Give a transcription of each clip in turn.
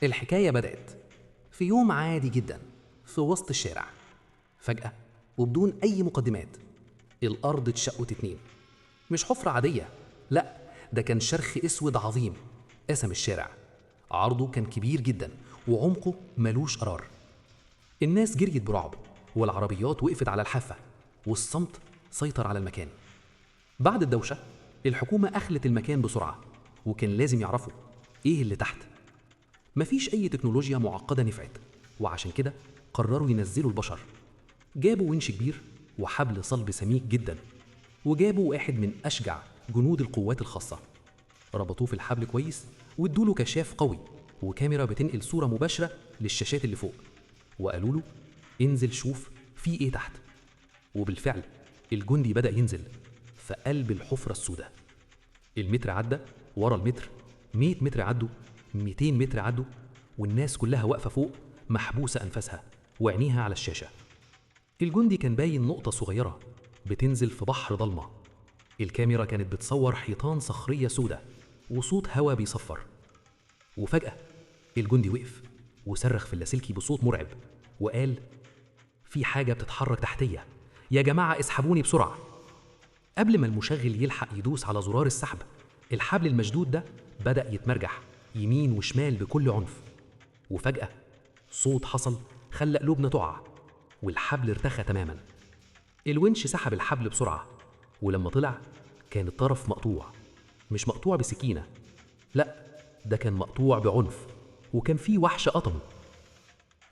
الحكاية بدأت في يوم عادي جدا في وسط الشارع. فجأة وبدون أي مقدمات الأرض اتشقت اتنين. مش حفرة عادية، لأ، ده كان شرخ أسود عظيم قسم الشارع. عرضه كان كبير جدا وعمقه ملوش قرار. الناس جريت برعب والعربيات وقفت على الحافة والصمت سيطر على المكان. بعد الدوشة الحكومة أخلت المكان بسرعة وكان لازم يعرفوا إيه اللي تحت. مفيش أي تكنولوجيا معقدة نفعت، وعشان كده قرروا ينزلوا البشر. جابوا ونش كبير وحبل صلب سميك جدا، وجابوا واحد من أشجع جنود القوات الخاصة. ربطوه في الحبل كويس وادوله كشاف قوي وكاميرا بتنقل صورة مباشرة للشاشات اللي فوق، وقالوا له انزل شوف في ايه تحت. وبالفعل الجندي بدأ ينزل في قلب الحفرة السوداء. المتر عدى ورا المتر، 100 متر عدوا، 200 متر عدوا، والناس كلها واقفة فوق محبوسة أنفاسها وعينيها على الشاشة. الجندي كان باين نقطة صغيرة بتنزل في بحر ضلمة. الكاميرا كانت بتصور حيطان صخرية سوداء وصوت هوا بيصفر. وفجأة الجندي وقف وصرخ في اللاسلكي بصوت مرعب وقال: في حاجة بتتحرك تحتية، يا جماعة اسحبوني بسرعة. قبل ما المشغل يلحق يدوس على زرار السحب، الحبل المشدود ده بدأ يتمرجح يمين وشمال بكل عنف. وفجأة صوت حصل خلى قلوبنا تقع والحبل ارتخى تماما. الونش سحب الحبل بسرعة، ولما طلع كان الطرف مقطوع. مش مقطوع بسكينة، لا، ده كان مقطوع بعنف، وكان فيه وحش قطمه.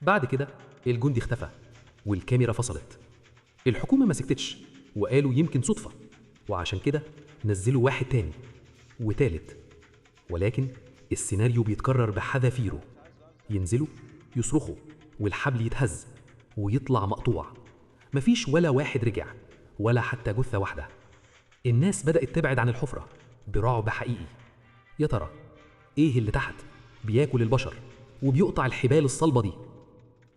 بعد كده الجندي اختفى والكاميرا فصلت. الحكومة ما سكتتش وقالوا يمكن صدفة، وعشان كده نزلوا واحد تاني وتالت. ولكن السيناريو بيتكرر بحذافيره. ينزلوا يصرخوا والحبل يتهز ويطلع مقطوع. مفيش ولا واحد رجع ولا حتى جثة واحدة. الناس بدأت تبعد عن الحفرة برعب حقيقي. يا ترى ايه اللي تحت بياكل البشر وبيقطع الحبال الصلبة دي؟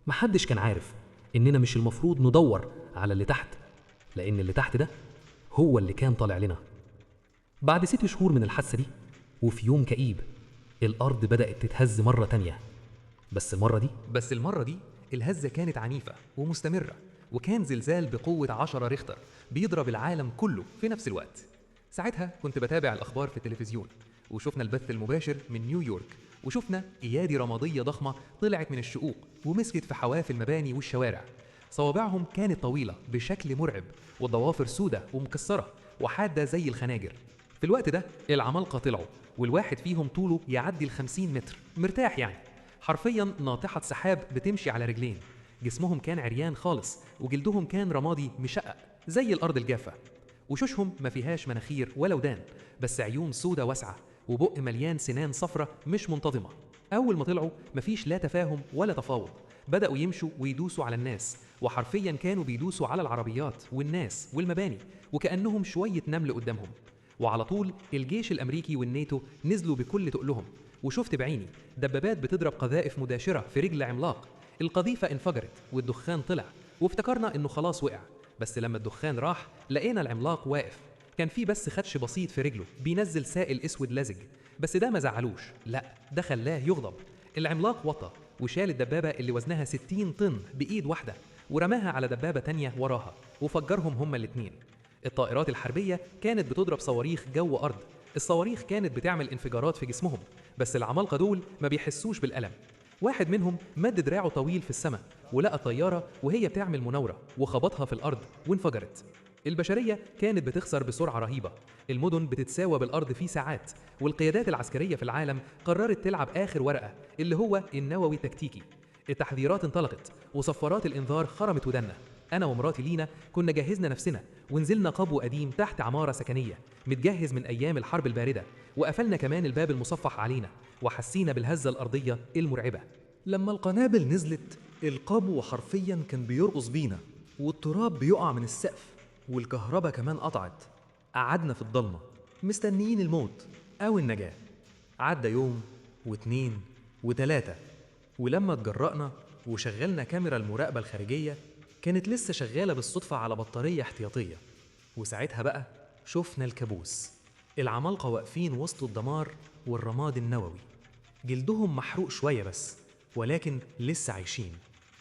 محدش كان عارف إننا مش المفروض ندور على اللي تحت، لأن اللي تحت ده هو اللي كان طالع لنا. بعد 6 شهور من الحادثة دي وفي يوم كئيب، الأرض بدأت تتهز مرة تانية. بس المرة دي الهزة كانت عنيفة ومستمرة، وكان زلزال بقوة 10 ريختر بيضرب العالم كله في نفس الوقت. ساعتها كنت بتابع الأخبار في التلفزيون، وشفنا البث المباشر من نيويورك، وشفنا أيادي رمادية ضخمة طلعت من الشقوق ومسكت في حواف المباني والشوارع. صوابعهم كانت طويلة بشكل مرعب والضوافر سودة ومكسرة وحادة زي الخناجر. في الوقت ده العمالقة طلعوا، والواحد فيهم طوله يعدي 50 متر مرتاح، يعني حرفيا ناطحة سحاب بتمشي على رجلين. جسمهم كان عريان خالص وجلدهم كان رمادي مشقق زي الأرض الجافة. وشوشهم ما فيهاش مناخير ولا ودان، بس عيون سودة واسعة وبق مليان سنان صفرة مش منتظمة. أول ما طلعوا مفيش لا تفاهم ولا تفاوض، بدأوا يمشوا ويدوسوا على الناس، وحرفيا كانوا بيدوسوا على العربيات والناس والمباني وكأنهم شوية نمل قدامهم. وعلى طول الجيش الأمريكي والناتو نزلوا بكل تقلهم، وشفت بعيني دبابات بتضرب قذائف مباشرة في رجل عملاق. القذيفة انفجرت والدخان طلع، وافتكرنا إنه خلاص وقع. بس لما الدخان راح لقينا العملاق واقف، كان في بس خدش بسيط في رجله بينزل سائل اسود لزج. بس ده ما زعلوش، لا، ده خلاه يغضب. العملاق وطى وشال الدبابة اللي وزنها 60 طن بإيد واحدة ورماها على دبابة تانية وراها وفجرهم هما الاتنين. الطائرات الحربية كانت بتضرب صواريخ جو أرض. الصواريخ كانت بتعمل انفجارات في جسمهم، بس العمالقة دول ما بيحسوش بالألم. واحد منهم مد دراعه طويل في السماء ولقى طيارة وهي بتعمل مناورة وخبطها في الأرض وانفجرت. البشرية كانت بتخسر بسرعة رهيبة، المدن بتتساوى بالأرض في ساعات، والقيادات العسكرية في العالم قررت تلعب آخر ورقة اللي هو النووي التكتيكي. التحذيرات انطلقت وصفارات الإنذار خرمت ودنا. أنا ومراتي لينا كنا جهزنا نفسنا ونزلنا قبو قديم تحت عمارة سكنية متجهز من أيام الحرب الباردة، وقفلنا كمان الباب المصفح علينا وحسينا بالهزة الأرضية المرعبة. لما القنابل نزلت القبو حرفيا كان بيرقص بينا، والتراب بيقع من السقف، والكهرباء كمان قطعت. قعدنا في الضلمة مستنيين الموت أو النجاة. عدى يوم واتنين وتلاتة، ولما اتجرأنا وشغلنا كاميرا المراقبة الخارجية كانت لسه شغالة بالصدفة على بطارية احتياطية. وساعتها بقى شفنا الكابوس، العمالقة واقفين وسط الدمار والرماد النووي. جلدهم محروق شوية بس، ولكن لسه عايشين،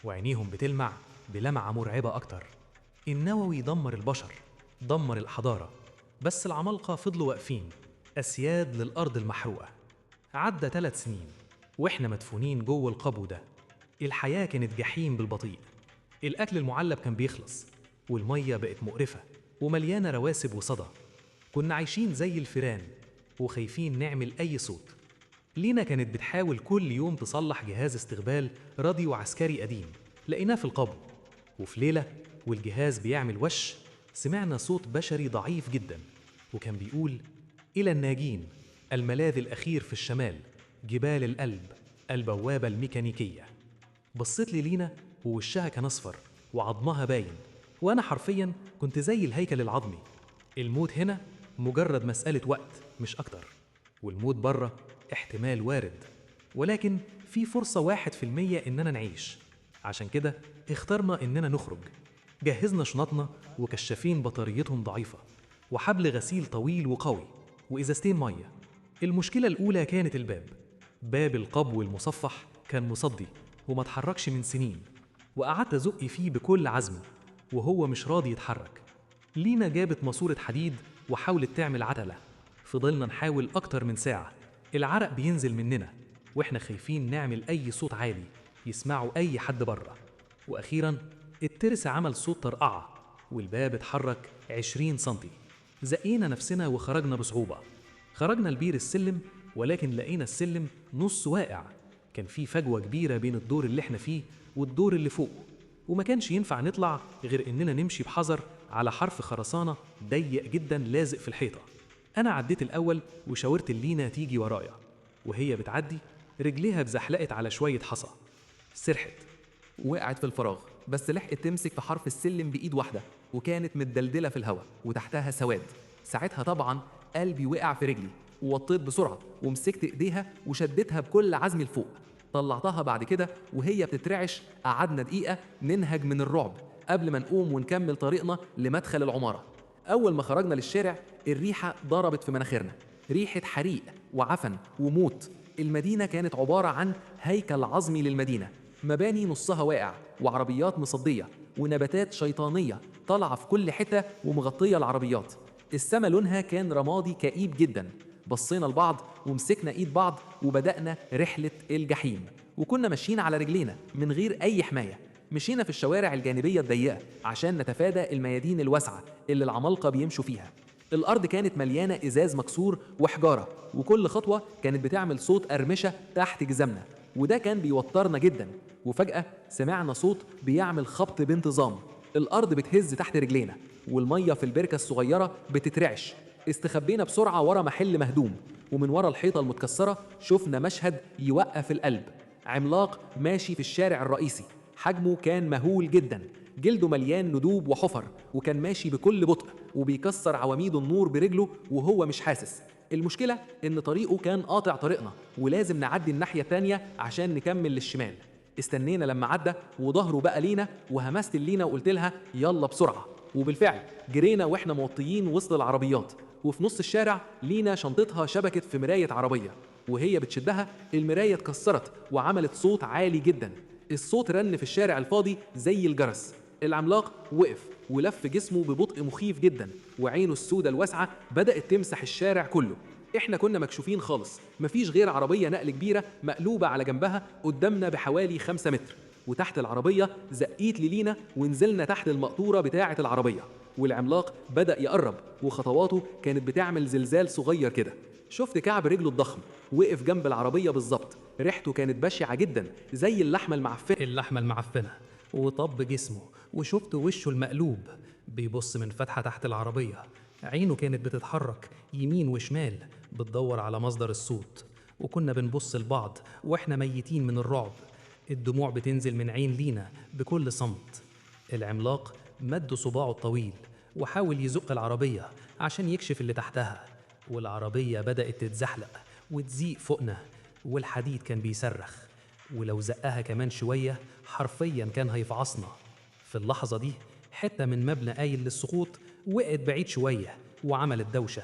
وعينيهم بتلمع بلمعة مرعبة أكتر. النووي دمر البشر، دمر الحضارة، بس العمالقة فضلوا واقفين أسياد للأرض المحروقة. عدى 3 سنين وإحنا مدفونين جوه القبو ده. الحياة كانت جحيم بالبطيء. الأكل المعلب كان بيخلص، والمية بقت مقرفة ومليانة رواسب وصدى. كنا عايشين زي الفيران وخايفين نعمل أي صوت. لينا كانت بتحاول كل يوم تصلح جهاز استقبال راديو عسكري قديم لقيناه في القبو، وفي ليلة والجهاز بيعمل وش سمعنا صوت بشري ضعيف جدا، وكان بيقول: إلى الناجين، الملاذ الأخير في الشمال، جبال القلب، البوابة الميكانيكية. بصيت لي لينا ووشها كان أصفر وعظمها باين، وأنا حرفيا كنت زي الهيكل العظمي. الموت هنا مجرد مسألة وقت مش أكتر، والموت بره احتمال وارد، ولكن في فرصة 1% إننا نعيش. عشان كده اخترنا إننا نخرج. جهزنا شنطنا وكشافين بطاريتهم ضعيفة وحبل غسيل طويل وقوي وإزازتين مية. المشكلة الأولى كانت الباب. باب القبو المصفح كان مصدي وما اتحركش من سنين، وقعدت أزق فيه بكل عزمي وهو مش راضي يتحرك. لينا جابت ماسورة حديد وحاولت تعمل عتلة. فضلنا نحاول أكتر من ساعة، العرق بينزل مننا وإحنا خايفين نعمل أي صوت عالي يسمعه أي حد بره. وأخيراً الترس عمل صوت طرقعة والباب اتحرك 20 سنتي. زقينا نفسنا وخرجنا بصعوبة. خرجنا لبير السلم، ولكن لقينا السلم نص واقع. كان في فجوة كبيرة بين الدور اللي احنا فيه والدور اللي فوقه، وما كانش ينفع نطلع غير إننا نمشي بحذر على حرف خرسانة ضيق جدا لازق في الحيطة. أنا عديت الأول وشاورت لينا تيجي ورايا، وهي بتعدي رجليها اتزحلقت على شوية حصى. سرحت، وقعت في الفراغ، بس لحقت تمسك في حرف السلم بإيد واحدة، وكانت متدلدلة في الهواء وتحتها سواد. ساعتها طبعا قلبي وقع في رجلي، ووطيت بسرعة ومسكت إيديها وشدتها بكل عزمي لفوق. طلعتها بعد كده وهي بتترعش. قعدنا دقيقة ننهج من الرعب قبل ما نقوم ونكمل طريقنا لمدخل العمارة. أول ما خرجنا للشارع الريحة ضربت في مناخيرنا، ريحة حريق وعفن وموت. المدينة كانت عبارة عن هيكل عظمي للمدينة، مباني نصها واقع وعربيات مصدية ونباتات شيطانية طالعة في كل حتة ومغطية العربيات. السما لونها كان رمادي كئيب جدا. بصينا لبعض ومسكنا ايد بعض وبدأنا رحلة الجحيم، وكنا ماشيين على رجلينا من غير أي حماية. مشينا في الشوارع الجانبية الضيقة عشان نتفادى الميادين الواسعة اللي العمالقة بيمشوا فيها. الأرض كانت مليانة إزاز مكسور وحجارة، وكل خطوة كانت بتعمل صوت قرمشة تحت جزمنا، وده كان بيوترنا جدا. وفجأة سمعنا صوت بيعمل خبط بانتظام. الأرض بتهز تحت رجلينا والمية في البركة الصغيرة بتترعش. استخبينا بسرعة ورا محل مهدوم، ومن ورا الحيطة المتكسرة شفنا مشهد يوقف القلب. عملاق ماشي في الشارع الرئيسي، حجمه كان مهول جدا، جلده مليان ندوب وحفر، وكان ماشي بكل بطء وبيكسر عواميد النور برجله وهو مش حاسس. المشكلة إن طريقه كان قاطع طريقنا ولازم نعدي الناحية التانية عشان نكمل للشمال. استنينا لما عدى وظهره بقى لينا، وهمست لينا وقلت لها يلا بسرعة. وبالفعل جرينا واحنا موطيين وسط العربيات، وفي نص الشارع لينا شنطتها شبكت في مراية عربية، وهي بتشدها المراية اتكسرت وعملت صوت عالي جدا. الصوت رن في الشارع الفاضي زي الجرس. العملاق وقف ولف جسمه ببطء مخيف جدا، وعينه السودة الواسعة بدأت تمسح الشارع كله. احنا كنا مكشوفين خالص، مفيش غير عربية نقل كبيرة مقلوبة على جنبها قدامنا بحوالي 5 متر، وتحت العربية زقيت لينا ونزلنا تحت المقطورة بتاعة العربية. والعملاق بدأ يقرب وخطواته كانت بتعمل زلزال صغير كده. شفت كعب رجله الضخم وقف جنب العربية بالظبط. ريحته كانت بشعة جدا زي اللحمة المعفنة، وطب جسمه، وشفت وشه المقلوب بيبص من فتحة تحت العربية. عينه كانت بتتحرك يمين وشمال بتدور على مصدر الصوت، وكنا بنبص لبعض واحنا ميتين من الرعب. الدموع بتنزل من عين لينا بكل صمت. العملاق مد صباعه الطويل وحاول يزق العربية عشان يكشف اللي تحتها، والعربية بدأت تتزحلق وتزيق فوقنا، والحديد كان بيصرخ، ولو زقها كمان شوية حرفيا كان هيفعصنا. في اللحظة دي حتة من مبنى قايل للسقوط وقعت بعيد شوية وعملت دوشة.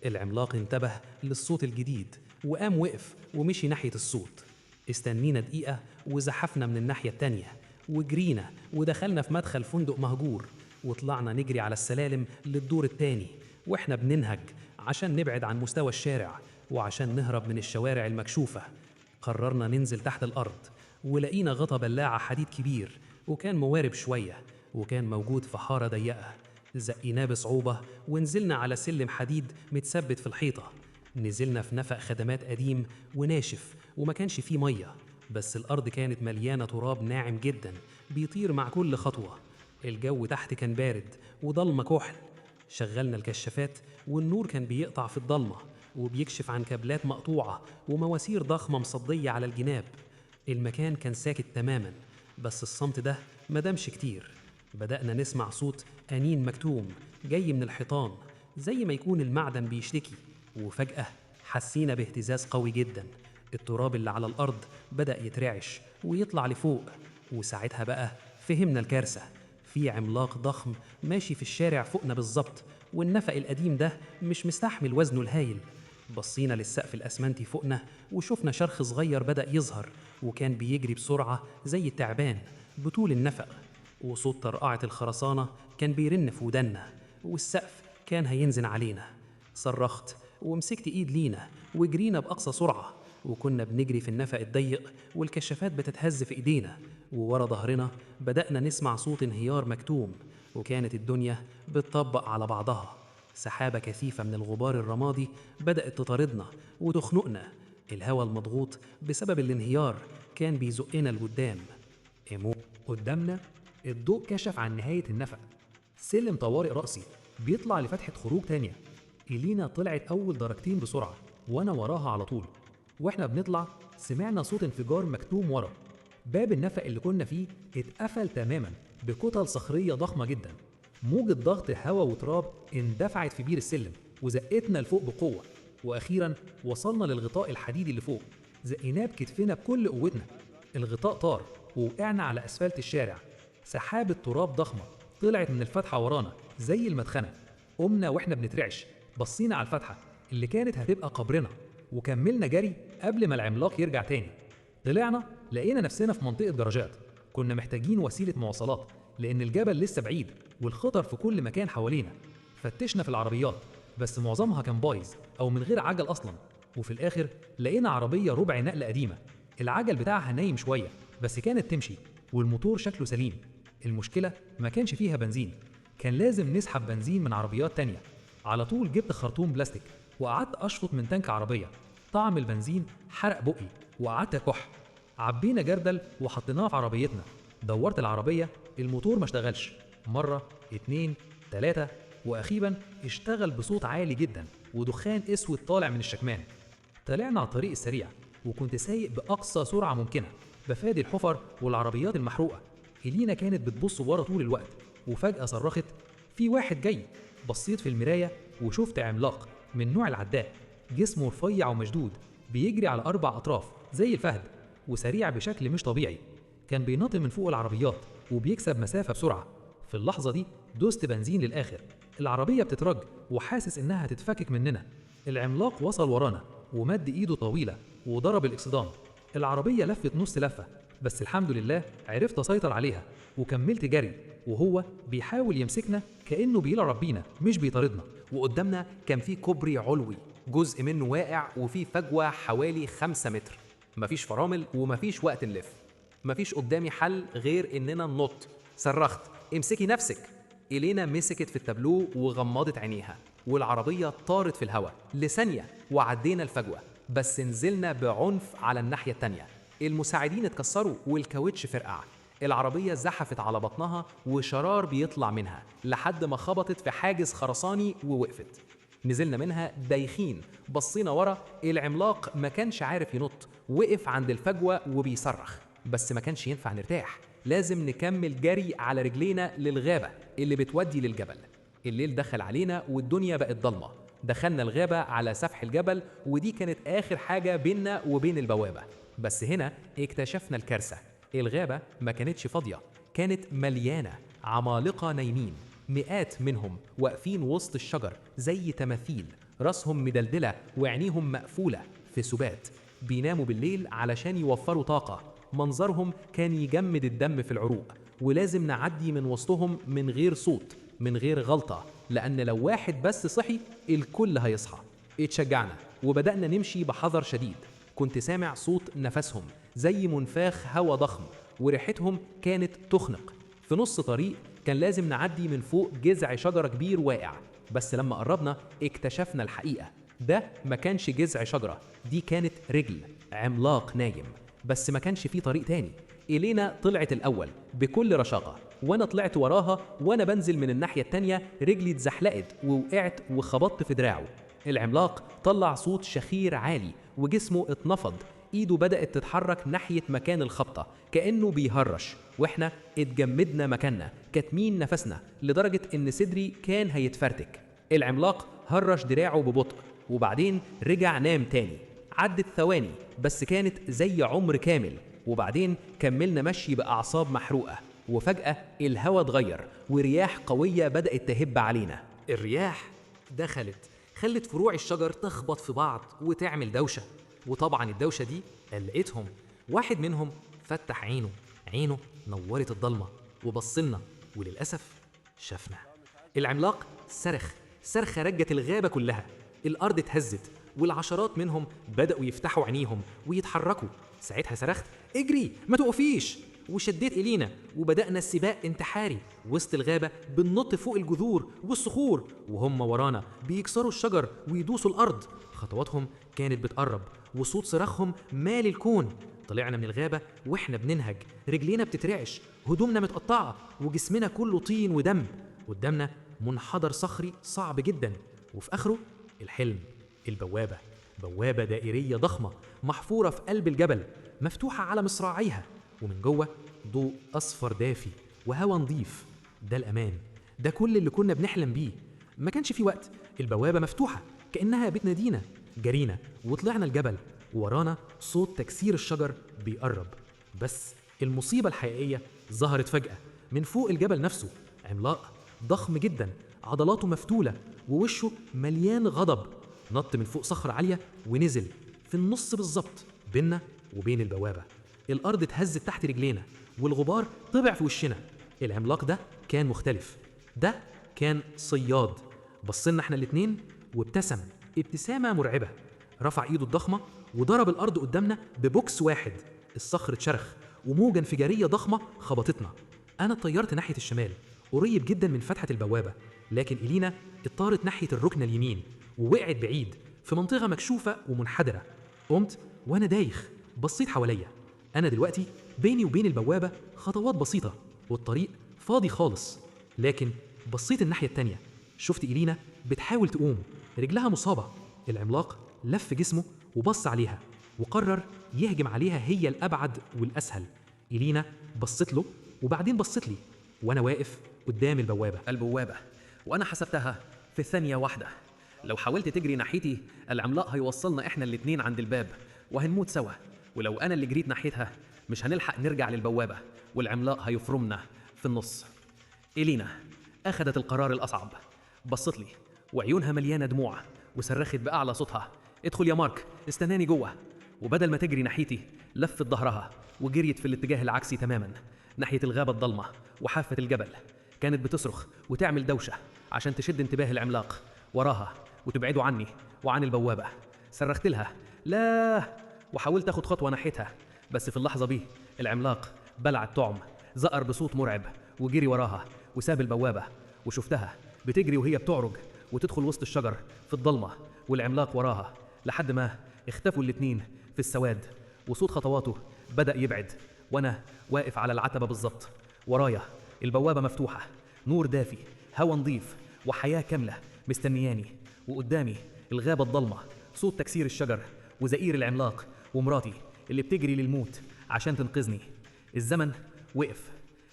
العملاق انتبه للصوت الجديد وقام وقف ومشي ناحية الصوت. استنينا دقيقة وزحفنا من الناحية التانية وجرينا ودخلنا في مدخل فندق مهجور، وطلعنا نجري على السلالم للدور التاني واحنا بننهج عشان نبعد عن مستوى الشارع وعشان نهرب من الشوارع المكشوفة. قررنا ننزل تحت الأرض ولقينا غطا بلاعة حديد كبير وكان موارب شوية وكان موجود في حارة ضيقة. زقيناه بصعوبة ونزلنا على سلم حديد متثبت في الحيطة. نزلنا في نفق خدمات قديم وناشف وما كانش فيه مية، بس الأرض كانت مليانة تراب ناعم جدا بيطير مع كل خطوة. الجو تحت كان بارد وضلمة كحل. شغلنا الكشافات والنور كان بيقطع في الضلمة وبيكشف عن كابلات مقطوعة ومواسير ضخمة مصدية على الجناب. المكان كان ساكت تماما، بس الصمت ده مدامش كتير. بدأنا نسمع صوت أنين مكتوم جاي من الحيطان زي ما يكون المعدن بيشتكي، وفجأة حسينا باهتزاز قوي جدا. التراب اللي على الأرض بدأ يترعش ويطلع لفوق، وساعتها بقى فهمنا الكارثة. في عملاق ضخم ماشي في الشارع فوقنا بالظبط، والنفق القديم ده مش مستحمل وزنه الهايل. بصينا للسقف الأسمنتي فوقنا وشفنا شرخ صغير بدأ يظهر وكان بيجري بسرعة زي التعبان بطول النفق، وصوت طرقعة الخرسانة كان بيرن في ودنا، والسقف كان هينزل علينا. صرخت ومسكت إيد لينا وجرينا بأقصى سرعة، وكنا بنجري في النفق الضيق والكشافات بتتهز في إيدينا، وورا ظهرنا بدأنا نسمع صوت انهيار مكتوم، وكانت الدنيا بتطبق على بعضها. سحابة كثيفة من الغبار الرمادي بدأت تطاردنا وتخنقنا. الهواء المضغوط بسبب الانهيار كان بيزقنا لقدام. قدامنا الضوء كشف عن نهاية النفق، سلم طوارئ رأسي بيطلع لفتحة خروج تانية. إلينا طلعت أول درجتين بسرعة وأنا وراها على طول. وإحنا بنطلع سمعنا صوت انفجار مكتوم ورا. باب النفق اللي كنا فيه اتقفل تماما بكتل صخرية ضخمة جدا. موجة ضغط هواء وتراب اندفعت في بير السلم وزقتنا لفوق بقوة، وأخيرا وصلنا للغطاء الحديدي اللي فوق. زقيناه بكتفنا بكل قوتنا. الغطاء طار ووقعنا على أسفلت الشارع. سحابة تراب ضخمة طلعت من الفتحة ورانا زي المدخنة. قمنا واحنا بنترعش، بصينا على الفتحة اللي كانت هتبقى قبرنا، وكملنا جري قبل ما العملاق يرجع تاني. طلعنا لقينا نفسنا في منطقة جراجات. كنا محتاجين وسيلة مواصلات لأن الجبل لسه بعيد والخطر في كل مكان حوالينا. فتشنا في العربيات بس معظمها كان بايظ أو من غير عجل أصلا، وفي الآخر لقينا عربية ربع نقل قديمة. العجل بتاعها نايم شوية بس كانت تمشي، والموتور شكله سليم. المشكلة ما كانش فيها بنزين، كان لازم نسحب بنزين من عربيات تانية. على طول جبت خرطوم بلاستيك وقعدت أشفط من تانك عربية. طعم البنزين حرق بقي وقعدت أكح. عبينا جردل وحطيناه في عربيتنا. دورت العربية، الموتور ما اشتغلش. مرة، 2، 3، وأخيرا اشتغل بصوت عالي جدا ودخان اسود طالع من الشكمان. طلعنا على الطريق السريع وكنت سايق بأقصى سرعة ممكنة بفادي الحفر والعربيات المحروقة. إلينا كانت بتبص ورا طول الوقت، وفجأة صرخت في واحد جاي. بصيت في المراية وشفت عملاق من نوع العداء، جسمه رفيع ومشدود، بيجري على 4 أطراف زي الفهد وسريع بشكل مش طبيعي. كان بينط من فوق العربيات وبيكسب مسافة بسرعة. في اللحظة دي دوست بنزين للآخر. العربية بتترج وحاسس إنها هتتفكك مننا. العملاق وصل ورانا ومد إيده طويلة وضرب الإكسدام. العربية لفت نص لفة، بس الحمد لله عرفت أسيطر عليها وكملت جري، وهو بيحاول يمسكنا كأنه بيلعب بينا مش بيطاردنا. وقدامنا كان في كوبري علوي جزء منه واقع وفي فجوة حوالي 5 متر. مفيش فرامل ومفيش وقت نلف. مفيش قدامي حل غير إننا ننط. صرخت امسكي نفسك. إلينا مسكت في التابلو وغمضت عينيها، والعربية طارت في الهواء لثانية وعدينا الفجوة، بس نزلنا بعنف على الناحية التانية. المساعدين اتكسروا والكاوتش فرقع. العربية زحفت على بطنها وشرار بيطلع منها لحد ما خبطت في حاجز خرساني ووقفت. نزلنا منها دايخين. بصينا ورا، العملاق ما كانش عارف ينط، وقف عند الفجوة وبيصرخ. بس ما كانش ينفع نرتاح، لازم نكمل جري على رجلينا للغابة اللي بتودي للجبل. الليل دخل علينا والدنيا بقت ضلمة. دخلنا الغابة على سفح الجبل، ودي كانت آخر حاجة بيننا وبين البوابة. بس هنا اكتشفنا الكارثة. الغابة ما كانتش فاضية، كانت مليانة عمالقة نايمين، مئات منهم واقفين وسط الشجر زي تماثيل، راسهم مدلدلة وعينيهم مقفولة. في سبات، بيناموا بالليل علشان يوفروا طاقة. منظرهم كان يجمد الدم في العروق، ولازم نعدي من وسطهم من غير صوت، من غير غلطة، لأن لو واحد بس صحي الكل هيصحى. اتشجعنا وبدأنا نمشي بحذر شديد. كنت سامع صوت نفسهم زي منفاخ هوا ضخم، وريحتهم كانت تخنق. في نص طريق كان لازم نعدي من فوق جذع شجرة كبير واقع، بس لما قربنا اكتشفنا الحقيقة. ده ما كانش جذع شجرة، دي كانت رجل عملاق نايم. بس ما كانش فيه طريق تاني. إلينا طلعت الأول بكل رشاقة، وأنا طلعت وراها. وأنا بنزل من الناحية التانية رجلي اتزحلقت ووقعت وخبطت في دراعه. العملاق طلع صوت شخير عالي وجسمه اتنفض. ايده بدأت تتحرك ناحية مكان الخبطة كأنه بيهرش، واحنا اتجمدنا مكاننا كاتمين نفسنا لدرجة ان صدري كان هيتفرتك. العملاق هرش دراعه ببطء وبعدين رجع نام تاني. عدت ثواني بس كانت زي عمر كامل، وبعدين كملنا مشي بأعصاب محروقة. وفجأة الهوا اتغير ورياح قوية بدأت تهب علينا. الرياح دخلت خلت فروع الشجر تخبط في بعض وتعمل دوشة، وطبعا الدوشة دي قلقتهم. واحد منهم فتح عينه نورت الضلمة وبصلنا، وللأسف شافنا. العملاق صرخة رجت الغابة كلها. الأرض اتهزت والعشرات منهم بدأوا يفتحوا عينيهم ويتحركوا. ساعتها صرخت اجري ما تقفيش، وشديت إلينا وبدأنا السباق انتحاري وسط الغابة. بننط فوق الجذور والصخور وهم ورانا بيكسروا الشجر ويدوسوا الأرض. خطواتهم كانت بتقرب وصوت صراخهم مال الكون. طلعنا من الغابة واحنا بننهج، رجلينا بتترعش، هدومنا متقطعة، وجسمنا كله طين ودم. قدامنا منحدر صخري صعب جدا، وفي آخره الحلم. بوابة دائرية ضخمة محفورة في قلب الجبل، مفتوحة على مصراعيها، ومن جوه ضوء أصفر دافي وهوا نظيف. ده الأمان، ده كل اللي كنا بنحلم بيه. ما كانش في وقت، البوابة مفتوحة كأنها بتنادينا. جرينا وطلعنا الجبل، وورانا صوت تكسير الشجر بيقرب. بس المصيبة الحقيقية ظهرت فجأة من فوق الجبل نفسه. عملاق ضخم جدا، عضلاته مفتولة ووشه مليان غضب. نط من فوق صخرة عالية ونزل في النص بالظبط بيننا وبين البوابة. الأرض اتهزت تحت رجلينا والغبار طبع في وشنا. العملاق ده كان مختلف، ده كان صياد. بصلنا احنا الاتنين وابتسم ابتسامة مرعبة. رفع ايده الضخمة وضرب الأرض قدامنا ببوكس واحد. الصخر اتشرخ وموجة انفجارية ضخمة خبطتنا. أنا اتطيرت ناحية الشمال قريب جدا من فتحة البوابة، لكن إلينا اتطارت ناحية الركن اليمين ووقعت بعيد في منطقة مكشوفة ومنحدرة. قمت وأنا دايخ بصيت حواليا. أنا دلوقتي بيني وبين البوابة خطوات بسيطة والطريق فاضي خالص، لكن بصيت الناحية التانية شفت إلينا بتحاول تقوم، رجلها مصابة. العملاق لف جسمه وبص عليها وقرر يهجم عليها هي الأبعد والأسهل. إلينا بصت له وبعدين بصت لي وأنا واقف قدام البوابة، وأنا حسبتها في ثانية واحدة. لو حاولت تجري ناحيتي العملاق هيوصلنا إحنا الاتنين عند الباب وهنموت سوا، ولو أنا اللي جريت ناحيتها مش هنلحق نرجع للبوابة والعملاق هيفرمنا في النص. إلينا أخذت القرار الأصعب، بصت لي وعيونها مليانة دموع وصرخت بأعلى صوتها ادخل يا مارك استناني جوه. وبدل ما تجري ناحيتي لفت ظهرها وجريت في الاتجاه العكسي تماما ناحية الغابة الضلمة وحافة الجبل. كانت بتصرخ وتعمل دوشة عشان تشد انتباه العملاق وراها وتبعده عني وعن البوابة. صرخت لها لا وحاولت اخد خطوة ناحيتها، بس في اللحظة دي العملاق بلع الطعم، زقر بصوت مرعب وجري وراها وساب البوابة. وشفتها بتجري وهي بتعرج وتدخل وسط الشجر في الضلمة والعملاق وراها لحد ما اختفوا الاتنين في السواد. وصوت خطواته بدأ يبعد وانا واقف على العتبة بالظبط. ورايا البوابة مفتوحة، نور دافي، هوا نظيف، وحياة كاملة مستنياني. وقدامي الغابة الضلمة، صوت تكسير الشجر وزئير العملاق ومراتي اللي بتجري للموت عشان تنقذني. الزمن وقف،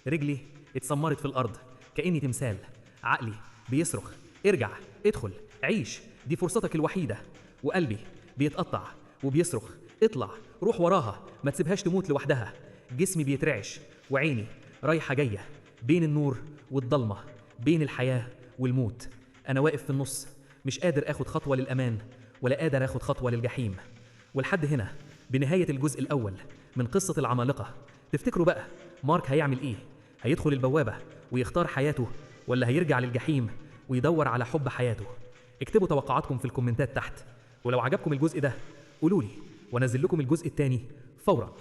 رجلي اتسمرت في الأرض كأني تمثال، عقلي بيصرخ ارجع ادخل عيش دي فرصتك الوحيدة، وقلبي بيتقطع وبيصرخ اطلع روح وراها ما تسيبهاش تموت لوحدها. جسمي بيترعش وعيني رايحة جاية بين النور والضلمة، بين الحياة والموت. أنا واقف في النص مش قادر آخد خطوة للأمان ولا قادر آخد خطوة للجحيم. ولحد هنا بنهاية الجزء الأول من قصة العمالقة. تفتكروا بقى مارك هيعمل إيه؟ هيدخل البوابة ويختار حياته، ولا هيرجع للجحيم ويدور على حب حياته؟ اكتبوا توقعاتكم في الكومنتات تحت، ولو عجبكم الجزء ده قولولي وانزل لكم الجزء الثاني فوراً.